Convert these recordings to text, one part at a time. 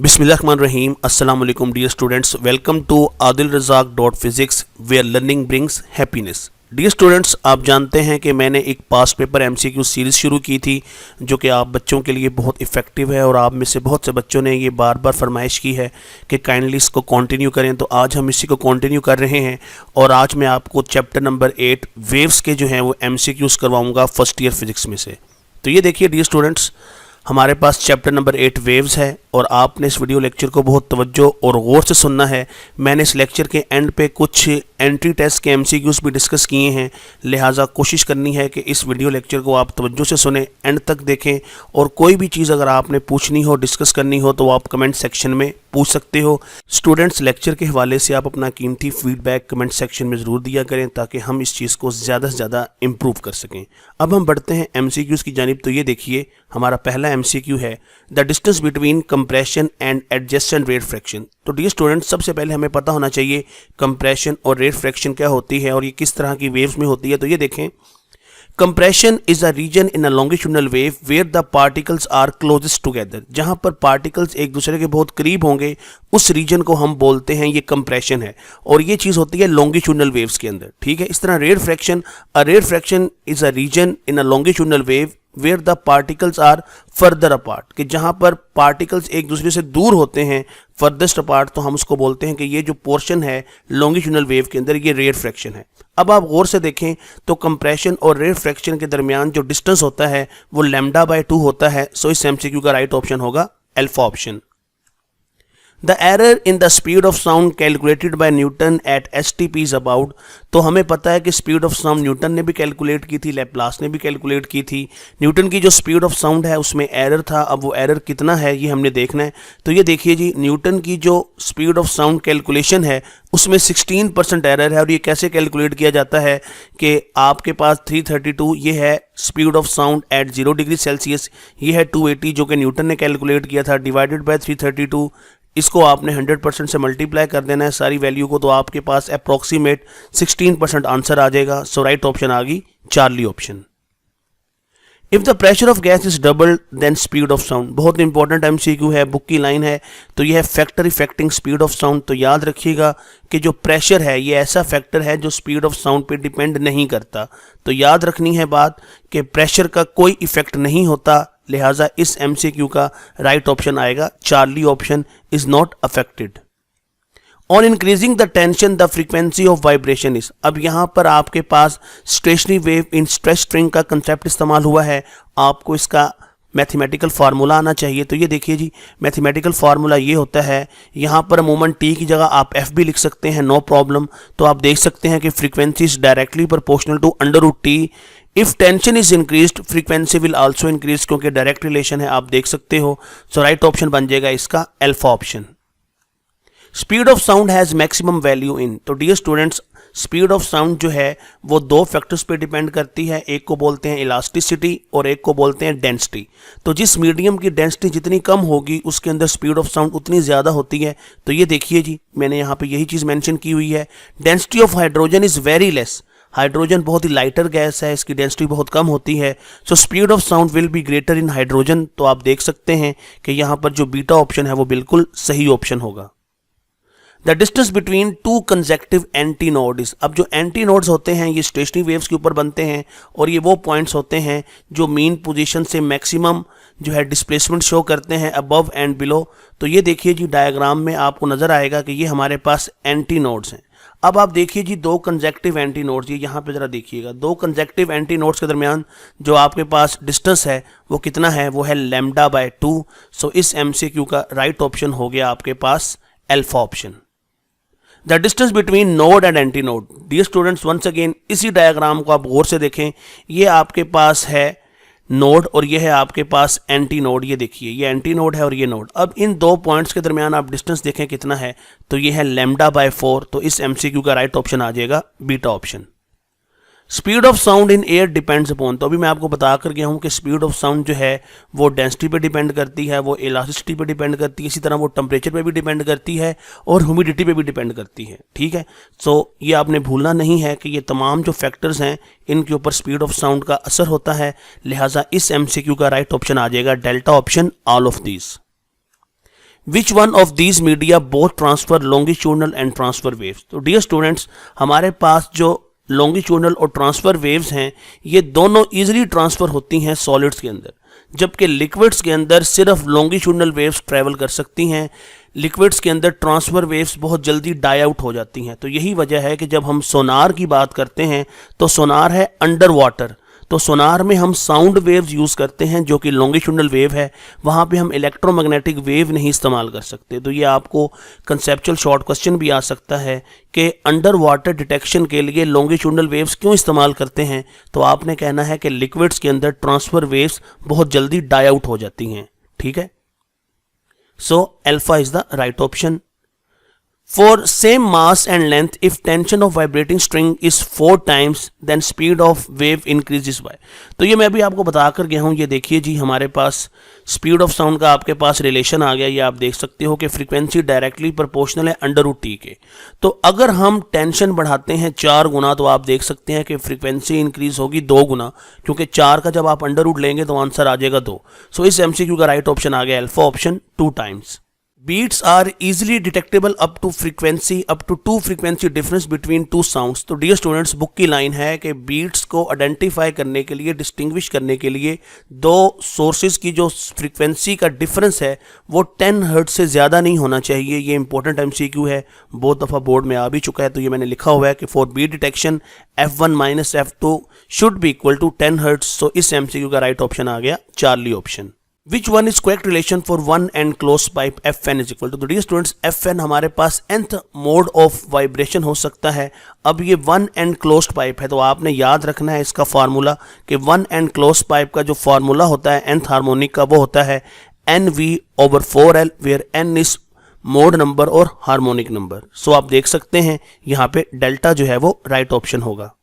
Bismillahirrahmanirrahim. Assalamu alaikum dear students. Welcome to adilrazak.physics where learning brings happiness. Dear students, आप जानते हैं कि मैंने एक पास्ट पेपर एमसीक्यू सीरीज़ शुरू की थी जो कि आप बच्चों के लिए बहुत इफ़ेक्टिव है और आप में से बहुत से बच्चों ने ये बार बार फरमाइश की है कि काइंडली इसको कंटिन्यू करें। तो आज हम इसी को कंटिन्यू कर रहे हैं और आज मैं आपको चैप्टर नंबर 8 वेव्स के जो हैं वो एमसीक्यूज़ करवाऊँगा फर्स्ट ईयर फिज़िक्स में से। तो ये देखिए डियर स्टूडेंट्स, हमारे पास चैप्टर नंबर 8 वेव्स है और आपने इस वीडियो लेक्चर को बहुत तवज्जो और गौर से सुनना है। मैंने इस लेक्चर के एंड पे कुछ एंट्री टेस्ट के एमसीक्यूज़ भी डिस्कस किए हैं, लिहाजा कोशिश करनी है कि इस वीडियो लेक्चर को आप तवज्जो से सुने, एंड तक देखें और कोई भी चीज़ अगर आपने पूछनी हो, डिस्कस करनी हो तो आप कमेंट सेक्शन में पूछ सकते हो। स्टूडेंट्स, लेक्चर के हवाले से आप अपना कीमती फीडबैक कमेंट सेक्शन में ज़रूर दिया करें ताकि हम इस चीज़ को ज़्यादा से ज़्यादा इम्प्रूव कर सकें। अब हम बढ़ते हैं एमसीक्यूज़ की जानिब। तो ये देखिए, हमारा पहला एमसीक्यू है the distance between compression and adjacent rate fraction. तो डियर स्टूडेंट्स, सबसे पहले हमें पता होना चाहिए कंप्रेशन और रेट फ्रैक्शन क्या होती है और ये किस तरह की वेव्स में होती है। तो ये देखें, compression is a region in a longitudinal wave where the particles are closest together. जहां पर पार्टिकल्स एक दूसरे के बहुत करीब होंगे उस रीजन को हम बोलते हैं ये कंप्रेशन है और ये चीज़ होती है लॉन्गिट्यूडनल वेव्स के अंदर। ठीक है, इस तरह rarefaction is a region in a longitudinal wave where the particles are further apart, कि जहां पर पार्टिकल्स एक दूसरे से दूर होते हैं फर्देस्ट अपार्ट, तो हम उसको बोलते हैं कि ये जो पोर्शन है लॉन्गिट्यूडनल वेव के अंदर ये रेट फ्रैक्शन है। अब आप गौर से देखें तो कंप्रेशन और रेट फ्रैक्शन के दरमियान जो डिस्टेंस होता है वो λ/2 होता है। सो इस एमसीक्यू का राइट ऑप्शन होगा alpha option. The error in the speed of sound calculated by Newton at STP is about. तो हमें पता है कि स्पीड ऑफ साउंड न्यूटन ने भी कैलकुलेट की थी, लैप्लास ने भी कैलकुलेट की थी। न्यूटन की जो स्पीड ऑफ साउंड है उसमें एरर था, अब वो एरर कितना है ये हमने देखना है। तो ये देखिए जी, न्यूटन की जो स्पीड ऑफ साउंड कैलकुलेशन है उसमें 16% एरर है और ये कैसे कैलकुलेट किया जाता है कि आपके पास 332 ये है speed of sound eight 0 degree Celsius, ये है 280 जो कि न्यूटन ने कैलकुलेट किया था, डिवाइडेड बाय 332। इसको आपने 100% से मल्टीप्लाई कर देना है सारी वैल्यू को, तो आपके पास अप्रॉक्सीमेट 16% आंसर आ जाएगा। सो राइट ऑप्शन आ गई charlie option. If the pressure of gas is doubled then speed of sound. बहुत इंपॉर्टेंट एमसीक्यू है, बुक की लाइन है। तो यह है factor affecting speed of sound. तो याद रखिएगा कि जो प्रेशर है ये ऐसा फैक्टर है जो स्पीड ऑफ साउंड पे डिपेंड नहीं करता। तो याद रखनी है बात कि प्रेशर का कोई इफेक्ट नहीं होता, लिहाजा इस एमसीक्यू का राइट ऑप्शन आएगा Charlie option, is not affected. On increasing the tension the frequency of vibration is. अब यहाँ पर आपके पास stationary wave in stretch string का कंसेप्ट इस्तेमाल हुआ है, आपको इसका मैथमेटिकल फार्मूला आना चाहिए। तो ये देखिए जी, मैथमेटिकल फार्मूला ये होता है, यहाँ पर अमूमन टी की जगह आप एफ भी लिख सकते हैं, नो प्रॉब्लम। तो आप देख सकते हैं कि frequency is directly proportional to √T। If tension is increased frequency will also increase, क्योंकि डायरेक्ट रिलेशन है, आप देख सकते हो। सो राइट ऑप्शन बन जाएगा इसका alpha option. Speed of sound has maximum value in. तो dear students, speed of sound जो है वो दो फैक्टर्स पे डिपेंड करती है, एक को बोलते हैं इलास्टिसिटी और एक को बोलते हैं डेंसिटी। तो जिस मीडियम की डेंसिटी जितनी कम होगी उसके अंदर स्पीड ऑफ साउंड उतनी ज़्यादा होती है। तो ये देखिए जी, मैंने यहाँ पे यही चीज़ मेंशन की हुई है। Density of hydrogen is very less. Hydrogen बहुत ही लाइटर गैस है, इसकी डेंसिटी बहुत कम होती है। So speed of sound will be greater in hydrogen. तो आप देख सकते हैं कि यहाँ पर जो बीटा ऑप्शन है वो बिल्कुल सही ऑप्शन होगा। The distance between two consecutive anti nodes. अब जो एंटी नोड्स होते हैं ये स्टेशनरी वेव्स के ऊपर बनते हैं और ये वो पॉइंट्स होते हैं जो मीन पोजीशन से मैक्सिमम जो है डिस्प्लेसमेंट शो करते हैं अबव एंड बिलो। तो ये देखिए जी, डायग्राम में आपको नजर आएगा कि ये हमारे पास एंटी नोड्स हैं। अब आप देखिए जी, दो कंसेक्टिव एंटी नोड्स, ये यहाँ पे जरा देखिएगा, दो कंसेक्टिव एंटी नोड्स के दरमियान जो आपके पास डिस्टेंस है वो कितना है, वो है λ/2। सो इस एमसीक्यू का राइट ऑप्शन हो गया आपके पास alpha option. The distance between node and antinode. Dear students, once again इसी डायग्राम को आप गौर से देखें, ये आपके पास है नोड और ये है आपके पास एंटी नोड। ये देखिए, ये एंटी नोड है और ये नोड। अब इन दो पॉइंट्स के दरमियान आप डिस्टेंस देखें कितना है, तो ये है λ/4। तो इस एमसीक्यू का राइट ऑप्शन आ जाएगा beta option. Speed of sound in air depends upon, तो अभी मैं आपको बता कर गया हूँ कि स्पीड ऑफ साउंड जो है वो डेंसिटी पे डिपेंड करती है, वो इलास्टिसिटी पे डिपेंड करती है, इसी तरह वो टेम्परेचर पे भी डिपेंड करती है और ह्यूमिडिटी पे भी डिपेंड करती है। ठीक है, सो ये आपने भूलना नहीं है कि ये तमाम जो फैक्टर्स हैं इनके ऊपर स्पीड ऑफ साउंड का असर होता है। लिहाजा इस MCQ का राइट ऑप्शन आ जाएगा delta option, all of these. Which one of these media both transfer longitudinal and transfer waves? तो डियर स्टूडेंट्स, हमारे पास जो लॉन्गिट्यूडनल और ट्रांसफर वेव्स हैं ये दोनों इजीली ट्रांसफर होती हैं सॉलिड्स के अंदर, जबकि लिक्विड्स के अंदर सिर्फ लॉन्गिट्यूडनल वेव्स ट्रैवल कर सकती हैं। लिक्विड्स के अंदर ट्रांसफर वेव्स बहुत जल्दी डाई आउट हो जाती हैं। तो यही वजह है कि जब हम सोनार की बात करते हैं तो सोनार है अंडर वाटर, तो सोनार में हम साउंड वेव्स यूज़ करते हैं जो कि लॉन्गिट्यूडनल वेव है, वहाँ पे हम इलेक्ट्रोमैग्नेटिक वेव नहीं इस्तेमाल कर सकते। तो ये आपको कंसेप्चुअल शॉर्ट क्वेश्चन भी आ सकता है कि अंडर वाटर डिटेक्शन के लिए लॉन्गिट्यूडनल वेव्स क्यों इस्तेमाल करते हैं, तो आपने कहना है कि लिक्विड्स के अंदर ट्रांसफर वेव्स बहुत जल्दी डाई आउट हो जाती हैं। ठीक है, so alpha is the right option. For same mass and length, if tension of vibrating string is 4 times, then speed of wave increases by। तो ये मैं अभी आपको बता कर गया हूँ। ये देखिए जी, हमारे पास स्पीड ऑफ साउंड का आपके पास रिलेशन आ गया। ये आप देख सकते हो कि फ्रीक्वेंसी डायरेक्टली प्रोपोर्शनल है √T के। तो अगर हम टेंशन बढ़ाते हैं 4 गुना तो आप देख सकते हैं कि फ्रीक्वेंसी इंक्रीज होगी 2 गुना, क्योंकि 4 का जब आप √ लेंगे तो आंसर आ जाएगा 2। सो इस MCQ का राइट ऑप्शन आ गया alpha option, 2 times. Beats are easily detectable up to 2 frequency difference between two sounds। तो डियर स्टूडेंट्स, बुक की लाइन है कि बीट्स को आइडेंटिफाई करने के लिए, डिस्टिंग्विश करने के लिए 2 सोर्सेज की जो फ्रीक्वेंसी का डिफरेंस है वो 10 हर्ट्ज से ज़्यादा नहीं होना चाहिए। ये इंपॉर्टेंट MCQ है, बहुत दफ़ा बोर्ड में आ भी चुका है। तो ये मैंने लिखा हुआ है कि for beat detection F1 - F2 should be equal to 10 hertz. So इस MCQ का राइट ऑप्शन आ गया Charlie option. Which one is correct relation for one and closed pipe Fn is equal to? तो डियर स्टूडेंट्स, Fn हमारे पास nth mode of vibration हो सकता है। अब ये वन एंड क्लोज्ड पाइप है, तो आपने याद रखना है इसका फार्मूला कि वन एंड क्लोज्ड पाइप का जो फार्मूला होता है nth हार्मोनिक का, वो होता है NV/4L, where n is mode number और हार्मोनिक नंबर। सो आप देख सकते हैं यहाँ पे डेल्टा जो है वो राइट ऑप्शन होगा।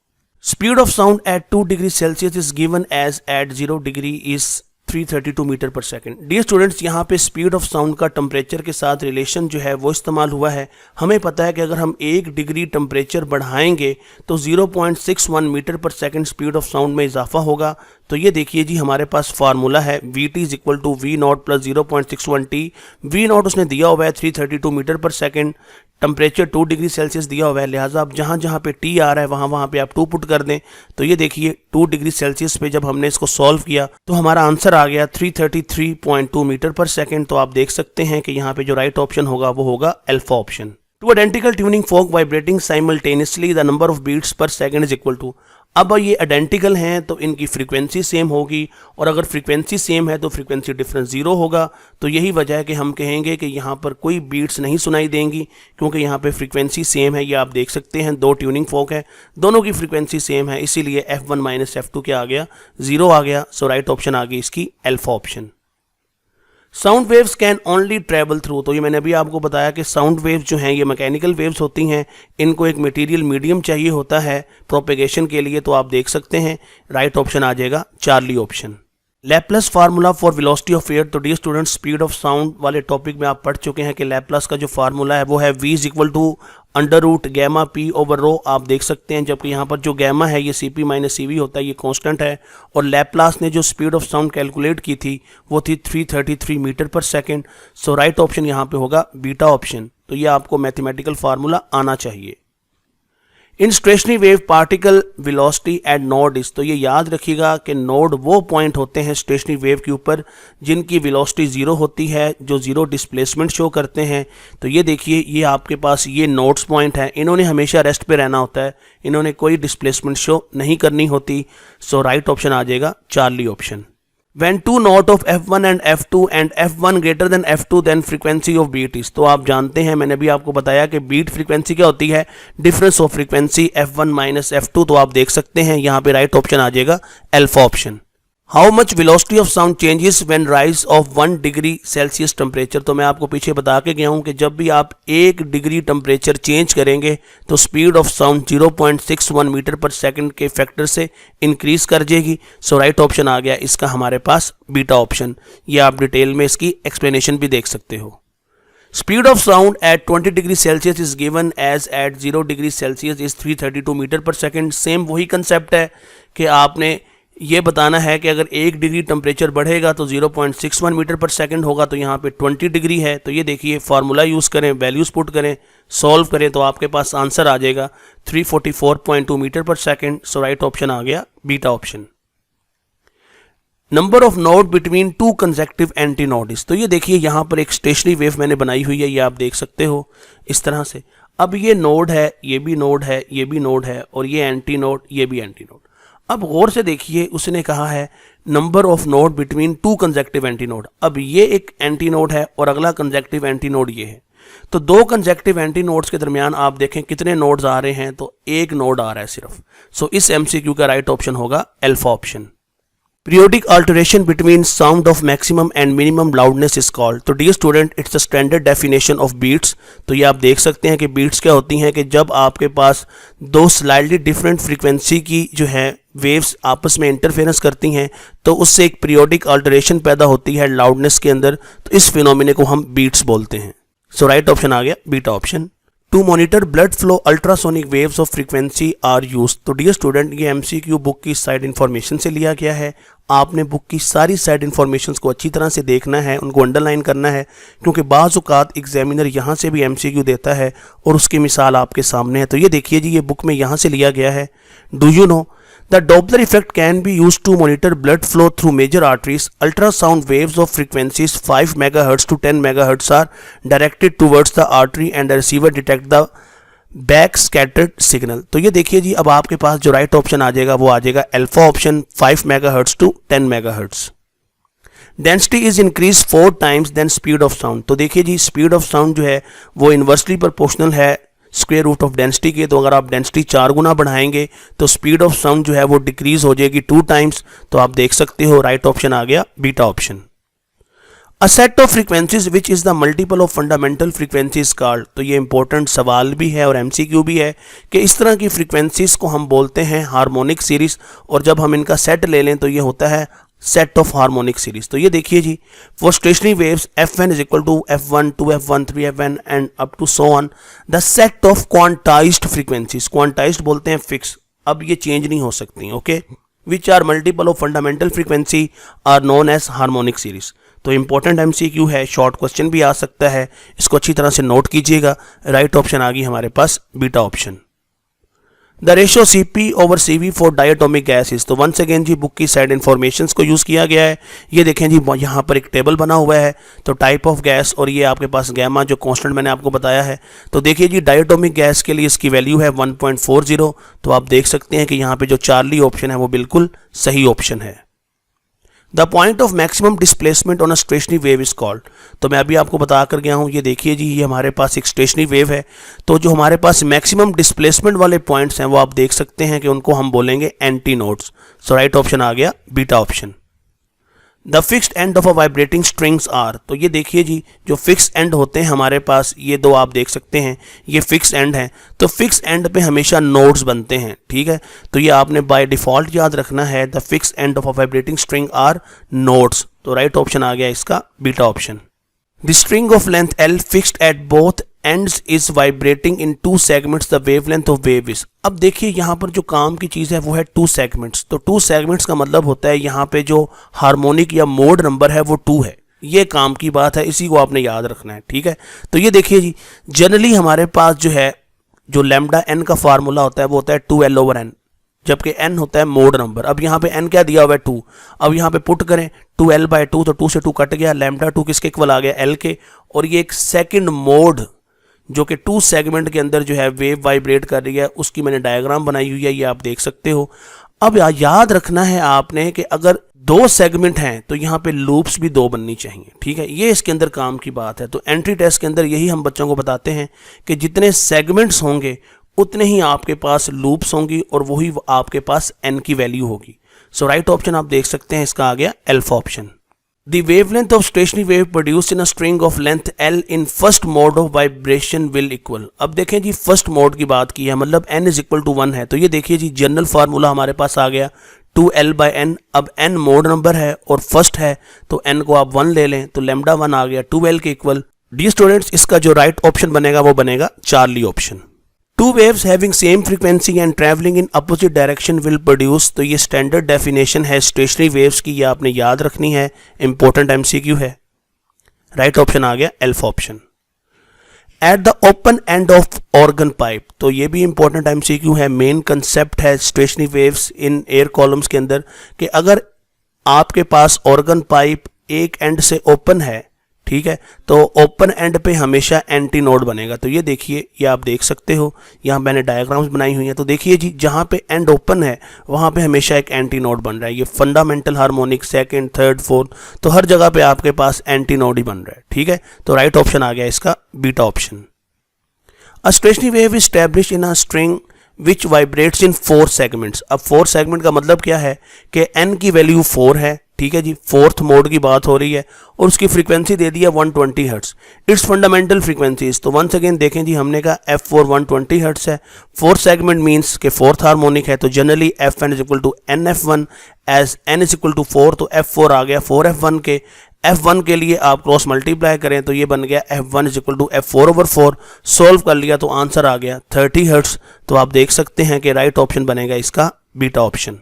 Speed of sound at 2 degree Celsius is given as at 0 degree is 332 metre per second. Dear students, यहाँ पे स्पीड ऑफ साउंड का टेम्परेचर के साथ रिलेशन जो है वो इस्तेमाल हुआ है। हमें पता है कि अगर हम 1 डिग्री टेम्परेचर बढ़ाएंगे तो 0.61 metre per second speed of sound में इजाफा होगा। तो ये देखिए जी, हमारे पास फार्मूला है Vt is equal to V0 plus 0.61T। V0 उसने दिया हुआ है 332 metre per second, temperature 2 degree Celsius दिया हुआ है। लिहाजा आप जहाँ जहाँ पे T आ रहा है वहाँ पे आप 2 पुट कर दें। तो ये देखिए 2 डिग्री सेल्सियस पे जब हमने इसको सॉल्व किया तो हमारा आंसर आ गया 333.2 मीटर पर सेकंड। तो आप देख सकते हैं कि यहाँ पे जो राइट ऑप्शन होगा वो होगा alpha option. Two identical tuning fork vibrating simultaneously the number of beats per second is equal to. अब ये आइडेंटिकल हैं तो इनकी फ्रीक्वेंसी सेम होगी, और अगर फ्रीक्वेंसी सेम है तो फ्रीक्वेंसी डिफरेंस 0 होगा। तो यही वजह है कि हम कहेंगे कि यहाँ पर कोई बीट्स नहीं सुनाई देंगी, क्योंकि यहाँ पे फ्रीक्वेंसी सेम है। ये आप देख सकते हैं 2 ट्यूनिंग फोक है, दोनों की फ्रीक्वेंसी सेम है, इसीलिए F1 - F2 क्या आ गया, 0 आ गया। सो राइट ऑप्शन आ गई इसकी alpha option. Sound waves can only travel through. तो ये मैंने अभी आपको बताया कि साउंड वेव्स जो हैं ये मैकेनिकल वेव्स होती हैं, इनको एक मटेरियल मीडियम चाहिए होता है प्रोपेगेशन के लिए। तो आप देख सकते हैं राइट ऑप्शन आ जाएगा Charlie option. Laplace formula for velocity of air. तो dear students, speed of sound वाले टॉपिक में आप पढ़ चुके हैं कि लैपलास का जो फार्मूला है वो है V is equal to √γp/ρ। आप देख सकते हैं, जबकि यहाँ पर जो गैमा है ये Cp - Cv होता है, ये कांस्टेंट है। और लैपलास ने जो स्पीड ऑफ साउंड कैलकुलेट की थी वो थी 333 मीटर पर सेकंड। सो राइट ऑप्शन यहाँ पे होगा बीटा ऑप्शन। तो ये आपको मैथमेटिकल फार्मूला आना चाहिए। In stationary wave particle velocity at node is. तो ये याद रखिएगा कि नोड वो पॉइंट होते हैं स्टेशनरी वेव के ऊपर जिनकी वेलोसिटी 0 होती है, जो 0 डिस्प्लेसमेंट शो करते हैं। तो ये देखिए, ये आपके पास ये नोड्स पॉइंट है, इन्होंने हमेशा रेस्ट पे रहना होता है, इन्होंने कोई डिस्प्लेसमेंट शो नहीं करनी होती। सो राइट ऑप्शन आ जाएगा Charlie option. When two note of F1 and F2 and F1 greater than F2 then frequency of beat is। तो आप जानते हैं, मैंने भी आपको बताया कि बीट फ्रीक्वेंसी क्या होती है, difference of frequency F1 - F2। तो आप देख सकते हैं यहाँ पे राइट ऑप्शन आ जाएगा alpha option. How much velocity of sound changes when rise of 1 degree Celsius temperature. तो मैं आपको पीछे बता के गया हूं कि जब भी आप 1 डिग्री टेम्परेचर चेंज करेंगे तो speed of sound 0.61 metre per second के फैक्टर से इंक्रीज कर जाएगी। सो राइट ऑप्शन आ गया इसका हमारे पास बीटा ऑप्शन। ये आप डिटेल में इसकी एक्सप्लेनेशन भी देख सकते हो। Speed of sound at 20 degree Celsius is given as at 0 degree Celsius is 332 metre per second. Same वही कंसेप्ट है कि आपने ये बताना है कि अगर 1 डिग्री टेम्परेचर बढ़ेगा तो 0.61 मीटर पर सेकंड होगा। तो यहाँ पे 20 डिग्री है, तो ये देखिए फार्मूला यूज़ करें, वैल्यूज़ पुट करें, सॉल्व करें तो आपके पास आंसर आ जाएगा 344.2 मीटर पर सेकंड। सो राइट ऑप्शन आ गया beta option. Number of node between two consecutive anti nodes. तो ये देखिए यहाँ पर एक स्टेशनरी वेव मैंने बनाई हुई है, ये आप देख सकते हो इस तरह से। अब ये नोड है, ये भी नोड है, ये भी नोड है, और ये एंटी नोड, ये भी एंटी नोड। अब गौर से देखिए, उसने कहा है number of node between two consecutive anti node. अब ये एक एंटी नोड है और अगला कंसेक्टिव एंटी नोड ये है। तो दो कंसेक्टिव एंटी नोड्स के दरमियान आप देखें कितने नोड्स आ रहे हैं, तो एक नोड आ रहा है सिर्फ। सो इस एमसीक्यू का राइट ऑप्शन होगा alpha option. Periodic alteration between sound of maximum and minimum loudness is called। तो dear student, it's a standard definition of beats. तो ये आप देख सकते हैं कि बीट्स क्या होती हैं कि जब आपके पास दो स्लाइटली डिफरेंट फ्रीक्वेंसी की जो है वेव्स आपस में इंटरफेरेंस करती हैं तो उससे एक पीरियोडिक अल्टरेशन पैदा होती है लाउडनेस के अंदर। तो इस फिनोमिना को हम बीट्स बोलते हैं। सो राइट ऑप्शन आ गया beta option. To monitor blood flow ultrasonic waves of frequency are use. तो डियर स्टूडेंट, ये एमसीक्यू बुक की साइड इन्फॉर्मेशन से लिया गया है। आपने बुक की सारी साइड इन्फॉर्मेशन को अच्छी तरह से देखना है, उनको अंडरलाइन करना है, क्योंकि बाज़ औक़ात एग्जामिनर यहाँ से भी एमसीक्यू देता है और उसकी मिसाल आपके सामने है। तो ये देखिए जी, ये बुक में यहाँ से लिया गया है। Do you know The Doppler effect can be used to monitor blood flow through major arteries. Ultrasound waves of frequencies 5 MHz to 10 MHz are directed towards the artery and the receiver detect the back scattered signal। तो ये देखिए जी, अब आपके पास जो right option आ जाएगा वो आ जाएगा alpha option 5 MHz to 10 MHz। Density is increase 4 times then speed of sound. तो देखिए जी, स्पीड ऑफ साउंड जो है वो इन्वर्सली प्रोपोर्शनल है स्क्वायर रूट ऑफ डेंसिटी के। तो अगर आप डेंसिटी 4 गुना बढ़ाएंगे तो स्पीड ऑफ साउंड जो है वो डिक्रीज हो जाएगी 2 times। तो आप देख सकते हो राइट ऑप्शन आ गया beta option. A set of frequencies which is the multiple of fundamental frequencies called. तो ये इंपॉर्टेंट सवाल भी है और एमसीक्यू भी है कि इस तरह की फ्रीक्वेंसीज को हम बोलते हैं हार्मोनिक सीरीज, और जब हम इनका सेट ले लें तो ये होता है सेट ऑफ हार्मोनिक सीरीज। तो ये देखिए जी, for stationary waves Fn is equal to F1 2F1 3Fn and up to so on the set of quantized frequencies. Quantized बोलते हैं फिक्स, अब ये चेंज नहीं हो सकती, okay, which are multiple of fundamental frequency are known as harmonic series. तो important MCQ है, short question भी आ सकता है, इसको अच्छी तरह से नोट कीजिएगा। राइट ऑप्शन आ गई हमारे पास beta option. The ratio CP over CV for diatomic gases. तो वंस अगेन जी, बुक की साइड इन्फॉर्मेशन को यूज़ किया गया है। ये देखें जी, यहाँ पर एक टेबल बना हुआ है, तो टाइप ऑफ गैस और ये आपके पास गैमा जो कांस्टेंट मैंने आपको बताया है। तो देखिए जी, डायटोमिक गैस के लिए इसकी वैल्यू है 1.40। तो आप देख सकते हैं कि यहाँ पे जो चार्ली ऑप्शन है वो बिल्कुल सही ऑप्शन है। The point of maximum displacement on a stationary wave is called. तो मैं अभी आपको बता कर गया हूँ, ये देखिए जी, ये हमारे पास एक स्टेशनरी वेव है। तो जो हमारे पास मैक्सिमम डिस्प्लेसमेंट वाले पॉइंट्स हैं वो आप देख सकते हैं कि उनको हम बोलेंगे anti nodes. So right option आ गया beta option. The fixed end of a vibrating strings are. तो ये देखिए जी, जो फिक्स एंड होते हैं हमारे पास, ये दो आप देख सकते हैं, ये फिक्स एंड हैं। तो फिक्स एंड पे हमेशा नोड्स बनते हैं, ठीक है। तो ये आपने बाय डिफ़ॉल्ट याद रखना है, the fix end of a vibrating string are nodes. तो राइट ऑप्शन आ गया इसका beta option. The string of length L fixed at both ends is vibrating in 2 segments the wavelength of wave is. अब देखिए यहाँ पर जो काम की चीज़ है वो है 2 segments। तो 2 segments का मतलब होता है यहाँ पे जो हार्मोनिक या मोड नंबर है वो 2 है। ये काम की बात है, इसी को आपने याद रखना है, ठीक है। तो ये देखिए जी, जनरली हमारे पास जो है जो लैम्डा n का फार्मूला होता है वो होता है 2L/n, जबकि n होता है मोड नंबर। अब यहाँ पे n क्या दिया हुआ है 2। अब यहाँ पे पुट करें 2L/2, तो 2 से 2 कट गया, लैम्डा 2 किसके इक्वल आ गया L के। और ये एक सेकंड मोड जो कि 2 segment के अंदर जो है वेव वाइब्रेट कर रही है, उसकी मैंने डायग्राम बनाई हुई है, ये आप देख सकते हो। अब याद रखना है आपने कि अगर 2 segment हैं तो यहाँ पे लूप्स भी 2 बननी चाहिए, ठीक है। ये इसके अंदर काम की बात है। तो एंट्री टेस्ट के अंदर यही हम बच्चों को बताते हैं कि जितने सेगमेंट्स होंगे उतने ही आपके पास लूप्स होंगी और वही आपके पास n की वैल्यू होगी। सो राइट ऑप्शन आप देख सकते हैं इसका आ गया alpha option. The wavelength of stationary wave produced in a string of length L in first mode of vibration will equal। अब देखें जी फर्स्ट मोड की बात की है, मतलब n इज इक्वल टू 1 है, तो ये देखिए जी जनरल फार्मूला हमारे पास आ गया 2L/n। अब n मोड नंबर है और फर्स्ट है तो n को आप 1 ले लें तो लैम्डा 1 आ गया 2L के इक्वल। डी स्टूडेंट्स, इसका जो राइट ऑप्शन बनेगा वो बनेगा Charlie option. Two waves having same frequency and travelling in opposite direction will produce, तो ये स्टैंडर्ड डेफिनेशन है स्टेशनरी वेव्स की, ये आपने याद रखनी है, इंपॉर्टेंट एमसीक्यू है। राइट ऑप्शन आ गया alpha option. At the open end of organ pipe, तो ये भी इंपॉर्टेंट एमसीक्यू है, मेन कंसेप्ट है stationery waves in air columns के अंदर कि अगर आपके पास ऑर्गन पाइप एक एंड से ओपन है, ठीक है, तो ओपन एंड पे हमेशा एंटी नोड बनेगा। तो ये देखिए, ये आप देख सकते हो, यहाँ मैंने डायग्राम्स बनाई हुई हैं, तो देखिए जी जहाँ पे एंड ओपन है वहाँ पे हमेशा एक एंटी नोड बन रहा है। ये fundamental harmonic second, third, fourth, तो हर जगह पे आपके पास एंटी नोड ही बन रहा है, ठीक है। तो राइट ऑप्शन आ गया इसका beta option. A stationary wave is established in a string which vibrates in 4 segments. अब 4 सेगमेंट का मतलब क्या है कि n की वैल्यू 4 है, ठीक है जी, फोर्थ मोड की बात हो रही है और उसकी फ्रीक्वेंसी दे दी है 120 हर्ट्स। इट्स फंडामेंटल फ्रीक्वेंसीज, तो वंस अगेन देखें जी, हमने कहा F4 120 हर्ट्स है, 4 सेगमेंट मींस के फोर्थ हार्मोनिक है, तो generally Fn is equal to NF1 as n is equal to 4, तो F4 आ गया 4F1 के। F1 के लिए आप क्रॉस मल्टीप्लाई करें तो ये बन गया F1 is equal to F4/4, solve कर लिया तो आंसर आ गया 30 हर्ट्स। तो आप देख सकते हैं कि राइट ऑप्शन बनेगा इसका beta option.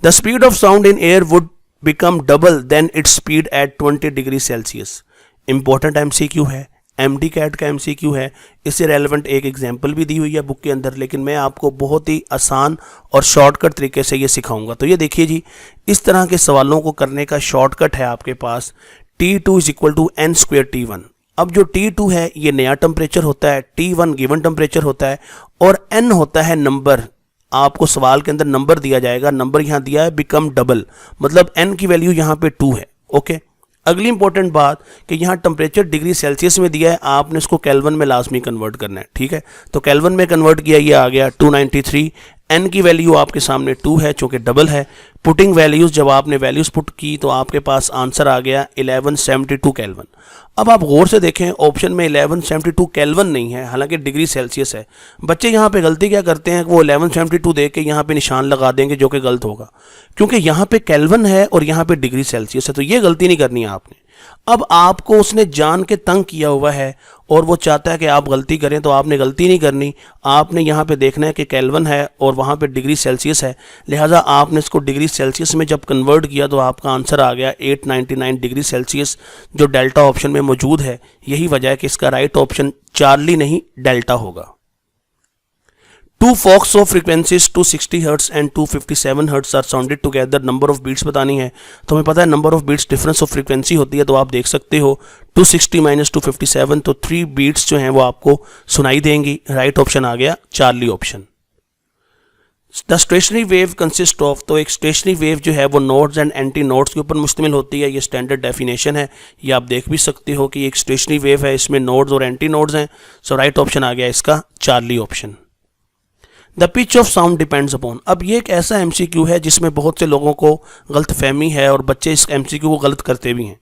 The speed of sound in air would become double than its speed at 20 degree Celsius. Important MCQ है, MDCAT का एमसीक्यू है, इससे रेलेवेंट एक एग्जांपल भी दी हुई है बुक के अंदर, लेकिन मैं आपको बहुत ही आसान और शॉर्टकट तरीके से ये सिखाऊंगा। तो ये देखिए जी, इस तरह के सवालों को करने का शॉर्टकट है आपके पास T2 is equal to n² T1। अब जो T2 है ये नया टेम्परेचर होता है, T1 गिवन टेम्परेचर होता है और n होता है नंबर। आपको सवाल के अंदर नंबर दिया जाएगा, नंबर यहाँ दिया है बिकम डबल, मतलब n की वैल्यू यहाँ पे 2 है, ओके। अगली इंपॉर्टेंट बात कि यहाँ टेम्परेचर डिग्री सेल्सियस में दिया है, आपने इसको केल्विन में लाजमी कन्वर्ट करना है, ठीक है। तो केल्विन में कन्वर्ट किया, ये आ गया 293। n की वैल्यू आपके सामने 2 है चूँकि डबल है। पुटिंग वैल्यूज़, जब आपने वैल्यूज़ पुट की तो आपके पास आंसर आ गया 1172 केल्विन। अब आप गौर से देखें, ऑप्शन में 1172 केल्विन नहीं है, हालांकि डिग्री सेल्सियस है। बच्चे यहाँ पे गलती क्या करते हैं कि वो 1172 देख के यहाँ पे निशान लगा देंगे, जो कि गलत होगा, क्योंकि यहाँ पे केल्विन है और यहाँ पे डिग्री सेल्सियस है, तो ये गलती नहीं करनी है आपने। अब आपको उसने जान के तंग किया हुआ है और वो चाहता है कि आप गलती करें, तो आपने गलती नहीं करनी, आपने यहाँ पे देखना है कि केल्विन है और वहाँ पे डिग्री सेल्सियस है, लिहाजा आपने इसको डिग्री सेल्सियस में जब कन्वर्ट किया तो आपका आंसर आ गया 899 डिग्री सेल्सियस, जो डेल्टा ऑप्शन में मौजूद है। यही वजह है कि इसका राइट ऑप्शन चार्ली नहीं डेल्टा होगा। Two forks of frequencies 260 Hz and 257 Hz are sounded together। Number of beats बतानी है, तो हमें पता है number of beats difference of frequency होती है, तो आप देख सकते हो 260 माइनस 257, तो 3 बीट्स जो हैं वो आपको सुनाई देंगी। राइट ऑप्शन आ गया Charlie option. The stationary wave consist of, तो एक स्टेशनरी वेव जो है वो नोड्स एंड एंटी नोड्स के ऊपर मुश्तमिल होती है, ये स्टैंडर्ड डेफिनेशन है, ये आप देख भी सकते हो कि एक स्टेशनरी वेव है, इसमें नोड्स और एंटी नोड्स हैं। सो राइट ऑप्शन आ गया इसका Charlie option. The pitch of sound depends upon, अब ये एक ऐसा एमसीक्यू है जिसमें बहुत से लोगों को गलत फहमी है और बच्चे इस एमसीक्यू को गलत करते भी हैं।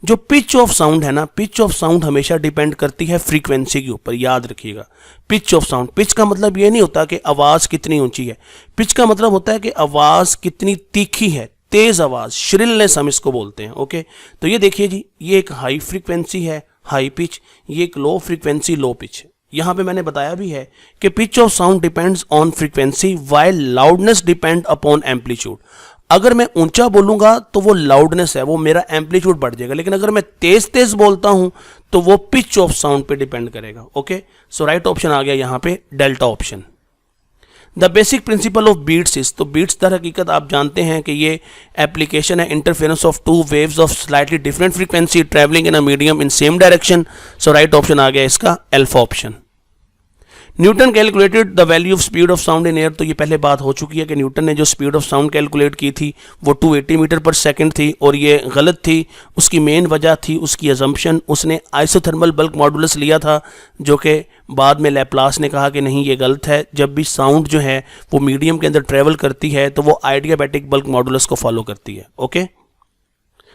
जो पिच ऑफ साउंड है ना, पिच ऑफ साउंड हमेशा डिपेंड करती है फ्रीक्वेंसी के ऊपर, याद रखिएगा। पिच ऑफ साउंड, पिच का मतलब ये नहीं होता कि आवाज़ कितनी ऊंची है, पिच का मतलब होता है कि आवाज़ कितनी तीखी है, तेज़ आवाज़, श्रिलनेस हम इसको बोलते हैं, ओके। तो ये देखिए जी, ये एक हाई फ्रीक्वेंसी है, हाई पिच, ये एक लो फ्रीक्वेंसी, लो पिच है। यहाँ पे मैंने बताया भी है कि pitch of sound depends on frequency while loudness depend upon amplitude. अगर मैं ऊंचा बोलूँगा तो वो लाउडनेस है, वो मेरा एम्पलीट्यूड बढ़ जाएगा, लेकिन अगर मैं तेज़ तेज़ बोलता हूँ तो वो पिच ऑफ साउंड पे डिपेंड करेगा, ओके। सो राइट ऑप्शन आ गया यहाँ पे delta option. The basic principle of beats is, तो बीट्स दर हकीकत आप जानते हैं कि ये एप्लीकेशन है interference of two waves of slightly different frequency travelling in a medium in same direction. So right option आ गया इसका alpha option. Newton calculated the value of speed of sound in air, तो ये पहले बात हो चुकी है कि न्यूटन ने जो स्पीड ऑफ साउंड कैलकुलेट की थी वो 280 मीटर पर सेकंड थी और ये गलत थी। उसकी मेन वजह थी उसकी अजम्पशन, उसने आइसोथर्मल बल्क मॉडुलस लिया था जो कि बाद में लैप्लास ने कहा कि नहीं ये गलत है, जब भी साउंड जो है वो मीडियम के अंदर ट्रेवल करती है तो वो आइडियाबैटिक बल्क मॉडुलस को फॉलो करती है। ओके,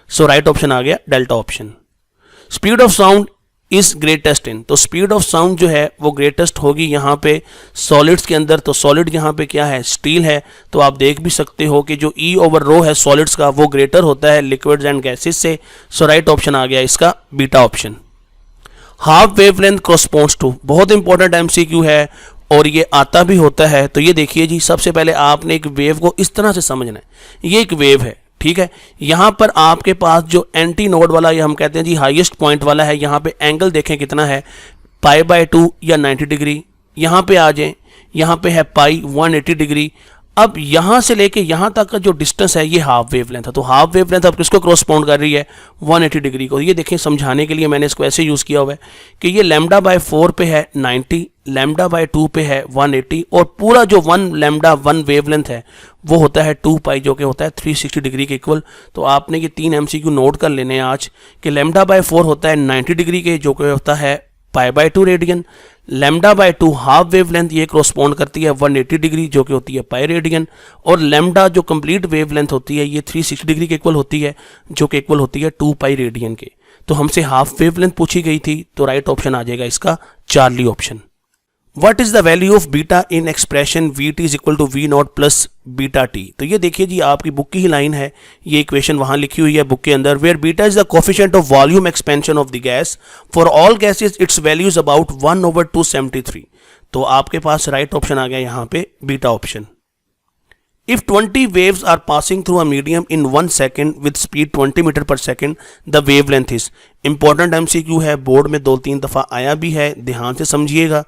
सो राइट ऑप्शन आ गया delta option. Speed of sound is greatest इन, तो स्पीड ऑफ साउंड जो है वो ग्रेटेस्ट होगी यहाँ पे सॉलिड्स के अंदर। तो सॉलिड यहाँ पे क्या है, स्टील है, तो आप देख भी सकते हो कि जो ई ओवर रो है सॉलिड्स का वो ग्रेटर होता है लिक्विड्स एंड गैसेस से। सो राइट ऑप्शन आ गया इसका beta option. Half wavelength corresponds to, बहुत इंपॉर्टेंट एमसीक्यू है और ये आता भी होता है। तो ये देखिए जी, सबसे पहले आपने एक वेव को इस तरह से समझना है, ये एक वेव है, ठीक है। यहाँ पर आपके पास जो एंटी नोड वाला, ये हम कहते हैं जी हाईएस्ट पॉइंट वाला है, यहाँ पे एंगल देखें कितना है, π/2 या 90 डिग्री। यहाँ पे आ जाएं, यहाँ पे है पाई 180 डिग्री। अब यहाँ से लेके यहाँ तक का जो डिस्टेंस है ये हाफ वेवलेंथ है। तो हाफ वेवलेंथ अब किसको क्रॉसपॉन्ड कर रही है, 180 डिग्री को। ये देखें, समझाने के लिए मैंने इसको ऐसे यूज़ किया हुआ है कि ये λ/4 पे है 90, λ/2 पे है 180 और पूरा जो 1 वेवलेंथ है वो होता है 2 पाई, जो कि होता है 360 डिग्री के इक्वल। तो आपने ये 3 MCQ नोट कर लेने हैं आज कि λ/4 होता है 90 डिग्री के, जो कि होता है π/2 रेडियन। λ/2 हाफ वेवलेंथ ये क्रॉसपॉन्ड करती है 180 डिग्री, जो कि होती है पाई रेडियन। और लैम्डा जो कंप्लीट वेवलेंथ होती है ये 360 डिग्री के इक्वल होती है, जो कि इक्वल होती है 2 पाई रेडियन के। तो हमसे हाफ वेवलेंथ पूछी गई थी, तो राइट ऑप्शन आ जाएगा इसका Charlie option. What is the value of beta in expression Vt is equal to V not plus beta T. तो ये देखिए जी, आपकी बुक की ही लाइन है, ये इक्वेशन वहां लिखी हुई है बुक के अंदर, where beta is the coefficient of volume expansion of the gas for all gases its value is about 1/273। तो आपके पास राइट ऑप्शन आ गया यहाँ पे beta option. If 20 waves are passing through a medium in 1 second with speed 20 metre per second, the wavelength is। Important MCQ है, board में 2-3 दफ़ा आया भी है, ध्यान से समझिएगा।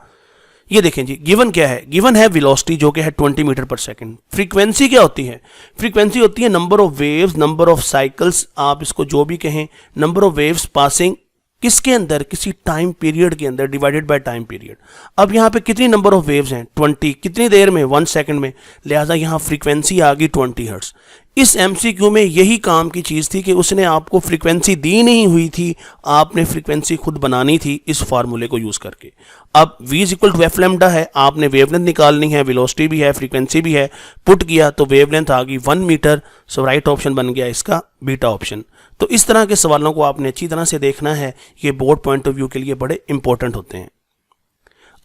ये देखें जी, गिवन क्या है, गिवन है वेलोसिटी जो कि है 20 मीटर पर सेकेंड। फ्रीक्वेंसी क्या होती है, फ्रीक्वेंसी होती है number of waves, number of cycles, आप इसको जो भी कहें, नंबर ऑफ वेव्स पासिंग किसके अंदर, किसी टाइम पीरियड के अंदर, डिवाइडेड बाय टाइम पीरियड। अब यहाँ पे कितनी नंबर ऑफ वेव्स हैं, 20, कितनी देर में, 1 सेकंड में, लिहाजा यहाँ फ्रीक्वेंसी आ गई 20 हर्ट्ज। इस MCQ में यही काम की चीज़ थी कि उसने आपको फ्रीक्वेंसी दी नहीं हुई थी, आपने फ्रीक्वेंसी खुद बनानी थी इस फार्मूले को यूज़ करके। अब v is equal to F lambda है, आपने वेवलेंथ निकालनी है, वेलोसिटी भी है, फ्रीक्वेंसी भी है, पुट किया तो वेवलेंथ आ गई 1 मीटर। सो राइट ऑप्शन बन गया इसका बीटा ऑप्शन। तो इस तरह के सवालों को आपने अच्छी तरह से देखना है, ये बोर्ड पॉइंट ऑफ व्यू के लिए बड़े इंपॉर्टेंट होते हैं।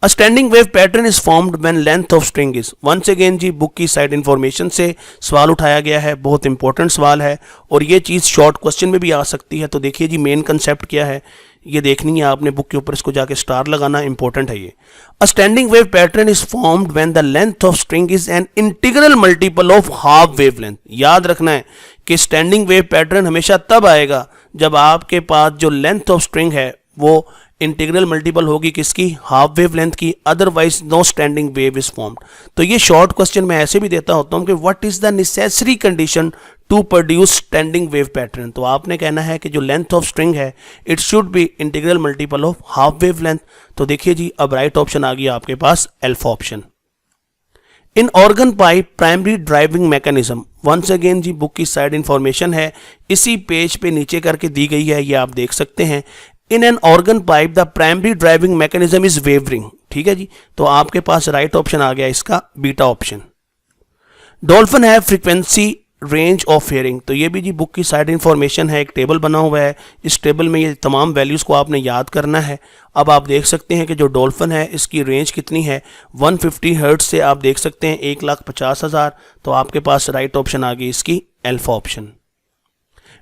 A standing wave pattern is formed when length of string is। once again जी, बुक की साइड इंफॉर्मेशन से सवाल उठाया गया है, बहुत इंपॉर्टेंट सवाल है और ये चीज़ शॉर्ट क्वेश्चन में भी आ सकती है। तो देखिए जी, मेन कंसेप्ट क्या है ये देखनी है आपने, बुक के ऊपर इसको जाके स्टार लगाना इंपॉर्टेंट है ये। A standing wave pattern is formed when the length of string is an integral multiple of half wavelength. याद रखना है कि स्टैंडिंग वेव पैटर्न हमेशा तब आएगा जब आपके पास जो लेंथ ऑफ स्ट्रिंग है वो इंटीग्रल मल्टीपल होगी किसकी, हाफ वेव लेंथ की, otherwise no standing wave is formed. तो ये शॉर्ट क्वेश्चन मैं ऐसे भी देता होता हूँ कि what is the necessary condition to produce standing wave pattern. तो आपने कहना है कि जो लेंथ ऑफ स्ट्रिंग है it should be integral multiple of half wave length. तो देखिए जी, अब राइट ऑप्शन आ गया आपके पास alpha option. In organ pipe primary driving mechanism, once again जी बुक की साइड इंफॉर्मेशन है, इसी पेज पे नीचे करके दी गई है, ये आप देख सकते हैं। In an organ pipe the primary driving mechanism is wavering. ठीक है जी, तो आपके पास राइट ऑप्शन आ गया इसका बीटा ऑप्शन। डॉल्फिन है फ्रीक्वेंसी रेंज ऑफ हेयरिंग। तो ये भी जी बुक की साइड इंफॉर्मेशन है, एक टेबल बना हुआ है, इस टेबल में ये तमाम वैल्यूज़ को आपने याद करना है। अब आप देख सकते हैं कि जो डॉल्फिन है इसकी रेंज कितनी है, 150 हर्ट्ज से आप देख सकते हैं 1,50,000। तो आपके पास राइट ऑप्शन आ गई इसकी अल्फा ऑप्शन।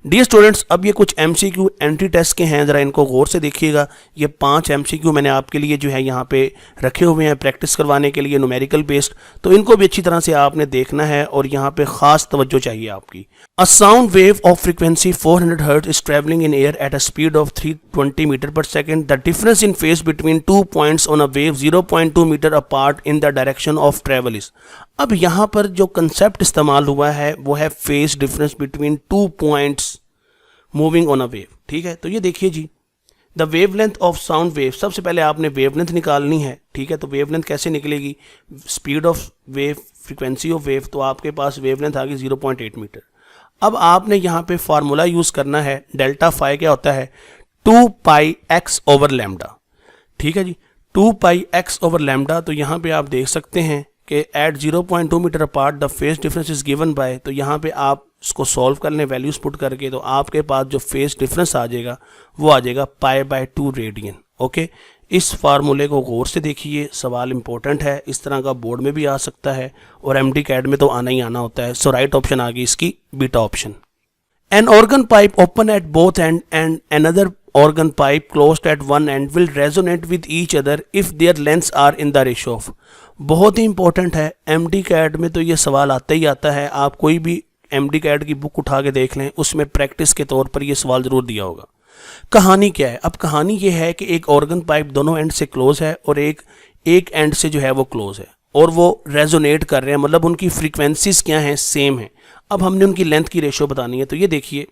डियर स्टूडेंट्स, अब ये कुछ MCQ एंट्री टेस्ट के हैं, ज़रा इनको गौर से देखिएगा। ये 5 MCQ मैंने आपके लिए जो है यहाँ पे रखे हुए हैं प्रैक्टिस करवाने के लिए, न्यूमेरिकल बेस्ड। तो इनको भी अच्छी तरह से आपने देखना है और यहाँ पे ख़ास तवज्जो चाहिए आपकी। A sound wave of frequency 400 hertz is travelling in air at a speed of 320 metre per second. The difference in phase between 2 points on a wave 0.2 metre apart in the direction of travel is. अब यहाँ पर जो concept इस्तेमाल हुआ है वो है phase difference between 2 points moving on a wave. ठीक है, तो ये देखिए जी, the wavelength of sound wave, सबसे पहले आपने वेवलेंथ निकालनी है। ठीक है, तो वेवलेंथ कैसे निकलेगी, speed of wave, frequency of wave, तो आपके पास वेवलेंथ आ गई 0.8 मीटर। अब आपने यहाँ पे फार्मूला यूज़ करना है, डेल्टा फाई क्या होता है, 2 पाई x ओवर लैम्डा। ठीक है जी, 2 पाई एक्स ओवर लैम्डा, तो यहाँ पे आप देख सकते हैं कि at 0.2 metre apart the phase difference is given by, तो यहाँ पे आप इसको सॉल्व कर लें वैल्यूज पुट करके, तो आपके पास जो फेज डिफरेंस आ जाएगा वो आ जाएगा π/2 रेडियन। ओके, इस फार्मूले को गौर से देखिए, सवाल इंपॉर्टेंट है, इस तरह का बोर्ड में भी आ सकता है और MD-CAT में तो आना ही आना होता है। सो राइट ऑप्शन आ गई इसकी beta option. An organ pipe open at both end and another organ pipe closed at one end will resonate with each other if their lengths are in the ratio of। बहुत ही important है, MD-CAT में तो ये सवाल आता ही आता है। आप कोई भी MD-CAT की बुक उठा के देख लें, उसमें प्रैक्टिस के तौर पर ये सवाल ज़रूर दिया होगा। कहानी क्या है? अब कहानी ये है कि एक ऑर्गन पाइप दोनों एंड से क्लोज है और एक एंड से जो है वो क्लोज है और वो रेजोनेट कर रहे हैं, मतलब उनकी फ्रीक्वेंसीज क्या हैं, सेम है। अब हमने उनकी लेंथ की रेशो बतानी है, तो ये देखिए,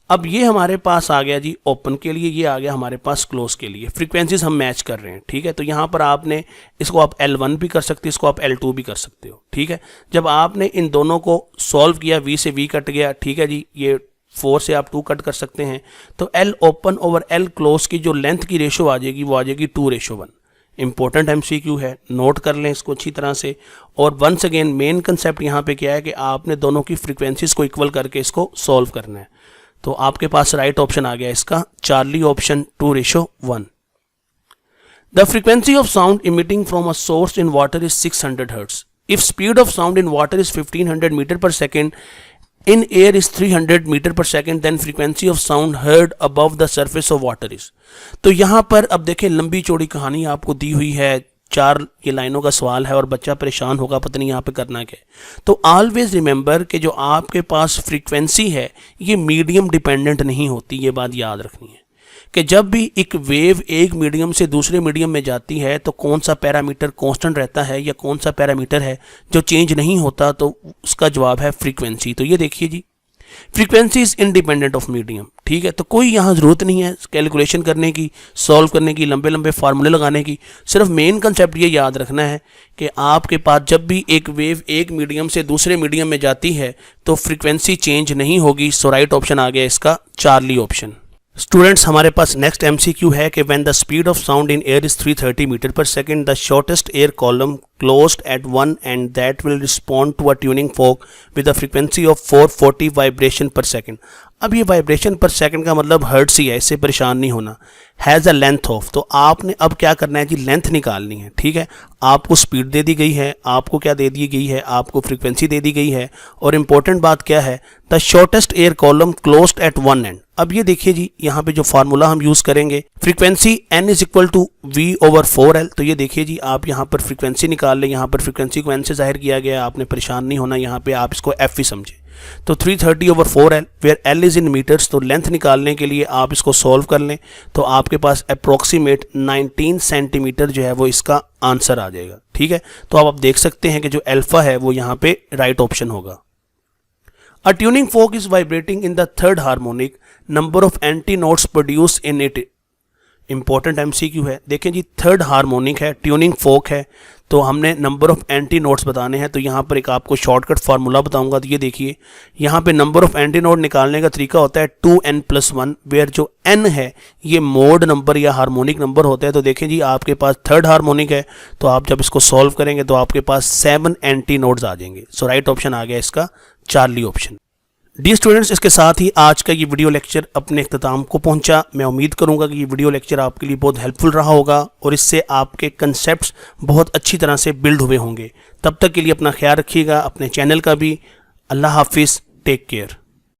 अब ये हमारे पास आ गया जी ओपन के लिए, ये आ गया हमारे पास क्लोज के लिए। फ्रीक्वेंसीज हम मैच कर रहे हैं, ठीक है। तो यहाँ पर आपने इसको आप L1 भी कर सकते हो, इसको आप L2 भी कर सकते हो, ठीक है। जब आपने इन दोनों को सॉल्व किया, V से V कट गया, ठीक है जी, ये 4 से आप 2 कट कर सकते हैं, तो L open over L close की जो लेंथ की रेशो आ जाएगी वो आ जाएगी 2:1। इंपॉर्टेंट MCQ है, नोट कर लें इसको अच्छी तरह से। और वंस अगेन मेन कंसेप्ट यहाँ पे क्या है कि आपने दोनों की फ्रीक्वेंसीज को इक्वल करके इसको सॉल्व करना है। तो आपके पास राइट ऑप्शन आ गया इसका Charlie option 2:1। The frequency of sound emitting from a source in water is 600 hertz. If speed of sound in water is 1500 metre per second, in air is 300 metre per second, then frequency of sound heard above the surface of water is। तो यहाँ पर अब देखें, लंबी चौड़ी कहानी आपको दी हुई है, 4 ये लाइनों का सवाल है और बच्चा परेशान होगा पता नहीं यहाँ पे करना क्या है। तो ऑलवेज रिमेंबर कि जो आपके पास फ्रीक्वेंसी है ये मीडियम डिपेंडेंट नहीं होती, ये बात याद रखनी है कि जब भी एक वेव एक मीडियम से दूसरे मीडियम में जाती है तो कौन सा पैरामीटर कांस्टेंट रहता है या कौन सा पैरामीटर है जो चेंज नहीं होता, तो उसका जवाब है फ्रीक्वेंसी। तो ये देखिए जी, frequency is independent of medium, ठीक है। तो कोई यहाँ ज़रूरत नहीं है कैलकुलेशन करने की, सॉल्व करने की, लंबे लंबे फार्मूले लगाने की। सिर्फ मेन कंसेप्ट ये याद रखना है कि आपके पास जब भी एक वेव एक मीडियम से दूसरे मीडियम में जाती है तो फ्रीक्वेंसी चेंज नहीं होगी। सो राइट ऑप्शन आ गया इसका चार्ली ऑप्शन। स्टूडेंट्स, हमारे पास नेक्स्ट MCQ है कि when the speed of sound in air is 330 metre per second, the shortest air column closed at one end that will respond to a tuning fork with a frequency of 440 vibration per second. अब ये vibration पर second का मतलब hertz ही है, इससे परेशान नहीं होना। हैज़ अ लेंथ ऑफ, तो आपने अब क्या करना है जी, लेंथ निकालनी है, ठीक है। आपको स्पीड दे दी गई है, आपको क्या दे दी गई है, आपको फ्रीक्वेंसी दे दी गई है, और इम्पोर्टेंट बात क्या है, the shortest air column closed at one and. अब ये देखिए जी, यहाँ पे जो फार्मूला हम यूज़ करेंगे, frequency n is equal to V/4L। तो ये देखिए जी, आप यहाँ पर फ्रीक्वेंसी निकाल लें, यहाँ पर फ्रीक्वेंसी को n से जाहिर किया गया है, आपने परेशान नहीं होना, यहाँ पे आप इसको f ही समझे। तो 330/4L where L is in metres, तो लेंथ निकालने के लिए आप इसको सॉल्व कर लें तो आपके पास अप्रोक्सीमेट 19 सेंटीमीटर जो है वो इसका आंसर आ जाएगा, ठीक है। तो आप देख सकते हैं कि जो अल्फा है वो यहाँ पे राइट ऑप्शन होगा। A tuning fork is vibrating in the third harmonic, number of antinodes produce in it. Important MCQ है, देखें जी, थर्ड हार्मोनिक है, ट्यूनिंग फोक है, तो हमने नंबर ऑफ एंटी नोट्स बताने हैं। तो यहाँ पर एक आपको शॉर्टकट फार्मूला बताऊंगा। तो ये देखिए, यहाँ पे नंबर ऑफ एंटी नोट निकालने का तरीका होता है 2n+1, वेयर जो n है ये मोड नंबर या हार्मोनिक नंबर होता है। तो देखें जी, आपके पास थर्ड हार्मोनिक है, तो आप जब इसको सॉल्व करेंगे तो आपके पास 7 एंटी नोट्स आ जाएंगे। सो राइट ऑप्शन आ गया इसका चार्ली ऑप्शन। डी स्टूडेंट्स, इसके साथ ही आज का ये वीडियो लेक्चर अपने इख्तिताम को पहुंचा। मैं उम्मीद करूंगा कि ये वीडियो लेक्चर आपके लिए बहुत हेल्पफुल रहा होगा और इससे आपके कंसेप्ट्स बहुत अच्छी तरह से बिल्ड हुए होंगे। तब तक के लिए अपना ख्याल रखिएगा, अपने चैनल का भी। अल्लाह हाफिज़, टेक केयर।